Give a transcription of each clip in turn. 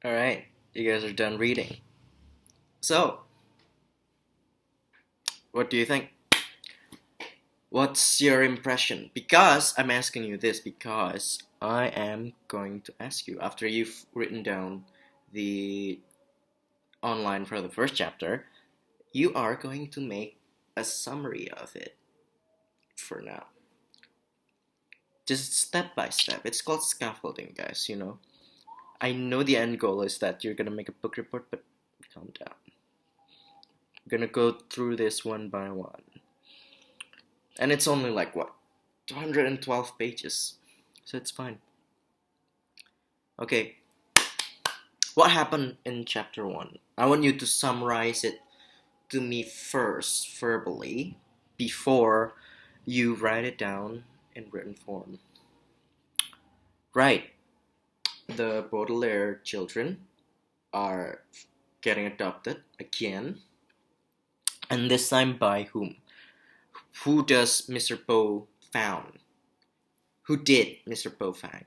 Alright, you guys are done reading. So, what do you think? What's your impression? Because I'm asking you this because I am going to ask you after you've written down the online for the first chapter, you are going to make a summary of it for now. Just step by step. It's called scaffolding, guys. I know the end goal is that you're gonna make a book report, but calm down. I'm gonna go through this one by one. And it's only like, what? 212 pages. So it's fine. Okay. What happened in chapter 1? I want you to summarize it to me first, verbally, before you write it down in written form. Right. The Baudelaire children are getting adopted again. And this time by whom? Who does Mr. Poe found? Who did Mr. Poe find?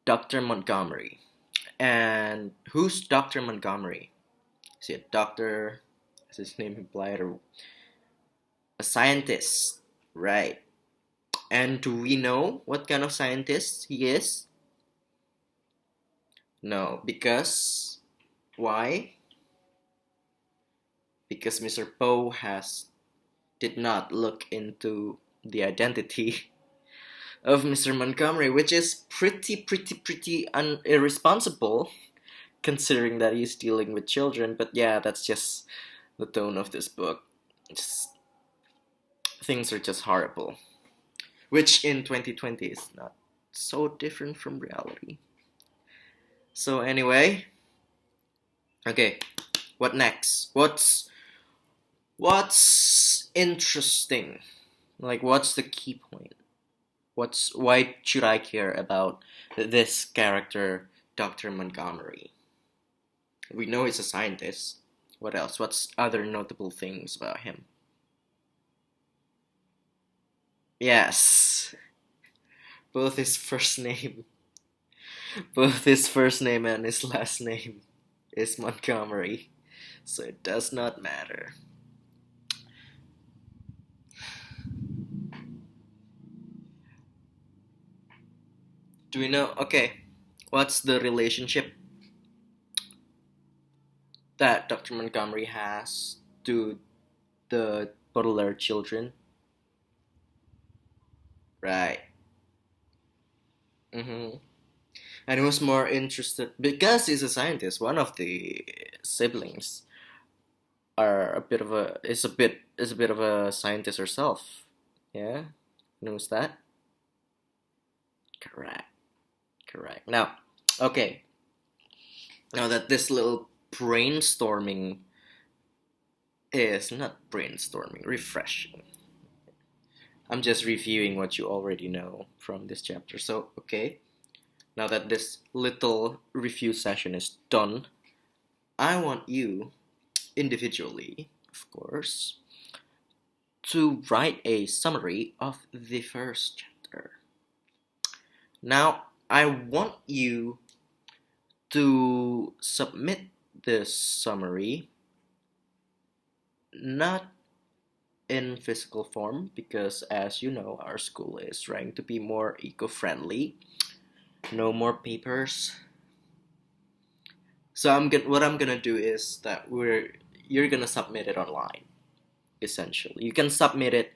Dr. Montgomery. And who's Dr. Montgomery? Is he a doctor? Is his name implied? Or a scientist? Right. And do we know what kind of scientist he is? No, because why? Because Mr. Poe did not look into the identity of Mr. Montgomery, which is pretty irresponsible considering that he's dealing with children. But yeah, that's just the tone of this book. Things are just horrible, which in 2020 is not so different from reality. So anyway, okay, what next? What's interesting? Like, what's the key point? Why should I care about this character, Dr. Montgomery? We know he's a scientist. What else? What's other notable things about him? Yes, both his first name, both his first name and his last name is Montgomery, so it does not matter. Do we know? Okay, what's the relationship that Dr. Montgomery has to the Baudelaire children? Right. Mm-hmm. And he was more interested because he's a scientist. One of the siblings are a bit of a is a bit of a scientist herself. Yeah, knows that. Correct. Correct. Now, okay. Now that this little brainstorming is not brainstorming, refreshing. I'm just reviewing what you already know from this chapter. So, okay. Now that this little review session is done, I want you, individually, of course, to write a summary of the first chapter. Now, I want you to submit this summary not in physical form because, as you know, our school is trying to be more eco-friendly. No more papers. So what I'm gonna do is that you're gonna submit it online. Essentially, you can submit it.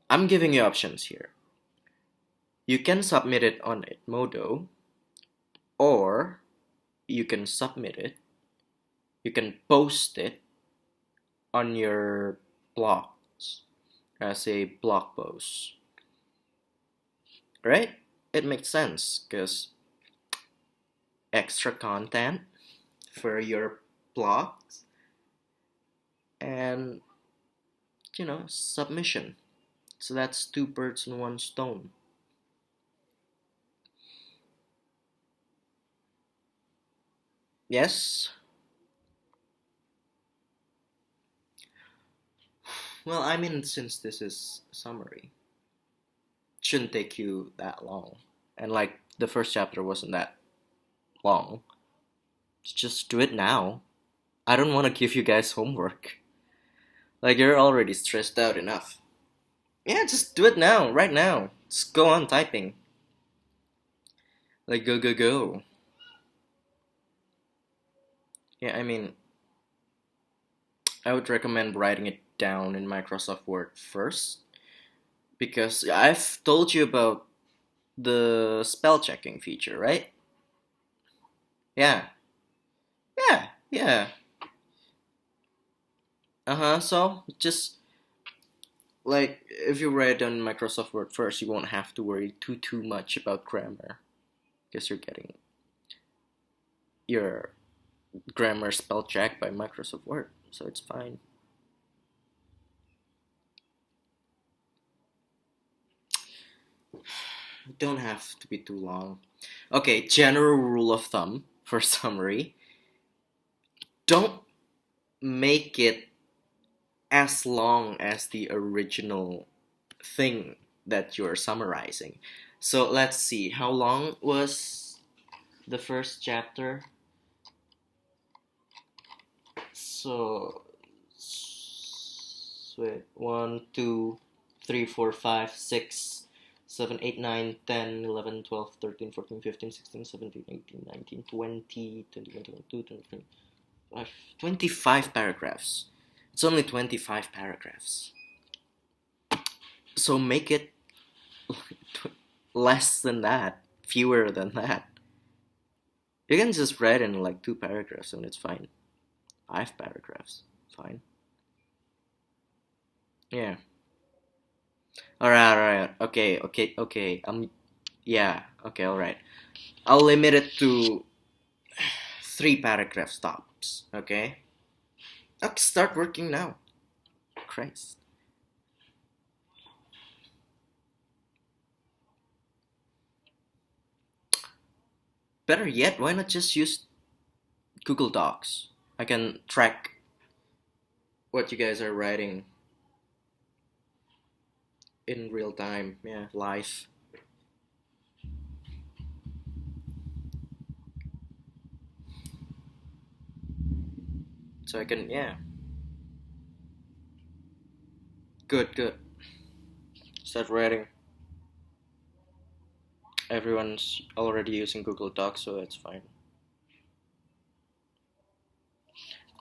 I'm giving you options here. You can submit it on Edmodo, or you can submit it. You can post it on your blogs as a blog post. Right? It makes sense because extra content for your blogs and submission. So that's two birds in one stone. Yes? Well, since this is summary, it shouldn't take you that long. and like the first chapter wasn't that long. Just do it now. I don't want to give you guys homework. Like, you're already stressed out enough. Yeah, just do it now, right now. Just go on typing. Like, go, go, go. Yeah, I mean, I would recommend writing it down in Microsoft Word first. Because I've told you about the spell checking feature, right? Yeah. Yeah. Uh-huh, so just like if you write on Microsoft Word first, you won't have to worry too much about grammar because you're getting your grammar spell checked by Microsoft Word, so it's fine. Don't have to be too long. Okay, general rule of thumb for summary. Don't make it as long as the original thing that you're summarizing. So let's see, how long was the first chapter? So, wait, 1, 2, 3, 4, 5, 6, 7, 8, 9, 10, 11, 12, 13, 14, 15, 16, 17, 18, 19, 20, 21, 22, 23, 25 paragraphs. It's only 25 paragraphs. So make it less than that, fewer than that. You can just write in like 2 paragraphs and it's fine. 5 paragraphs, fine. Yeah. Alright. Okay. Yeah. Okay. All right. I'll limit it to 3 paragraph stops. Okay. Okay. Start working now. Christ. Better yet, why not just use Google Docs? I can track what you guys are writing in real time. Yeah, live. So I can, yeah. Good. Start writing. Everyone's already using Google Docs, so it's fine.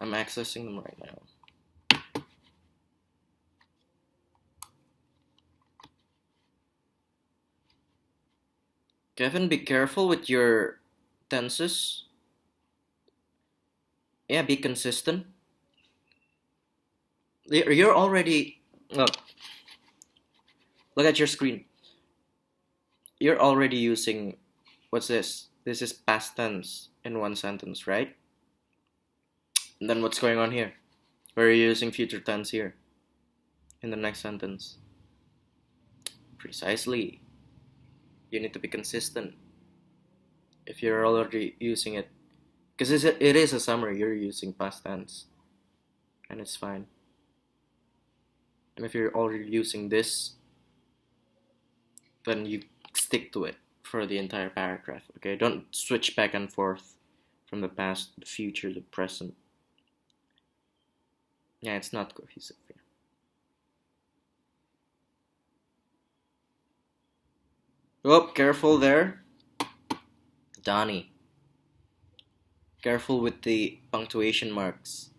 I'm accessing them right now. Kevin, be careful with your tenses. Yeah, be consistent. You're already. Look, look at your screen. You're already using. What's this? This is past tense in one sentence, right? And then what's going on here? Where are you using future tense here? In the next sentence. Precisely. You need to be consistent. If you're already using it. Because it is a summary, you're using past tense. And it's fine. And if you're already using this, then you stick to it for the entire paragraph. Okay, don't switch back and forth from the past, the future, the present. Yeah, it's not cohesive here. Oh, careful there, Donnie. Careful with the punctuation marks.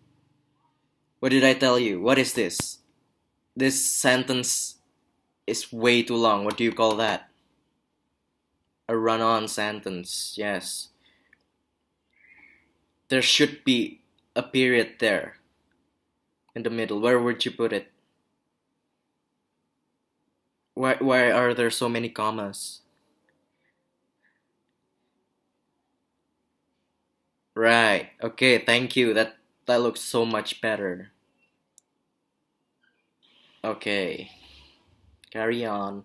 What did I tell you? What is this? This sentence is way too long. What do you call that? A run-on sentence. Yes. There should be a period there in the middle. Where would you put it? Why are there so many commas? Right. Okay, thank you. That looks so much better. Okay. Carry on.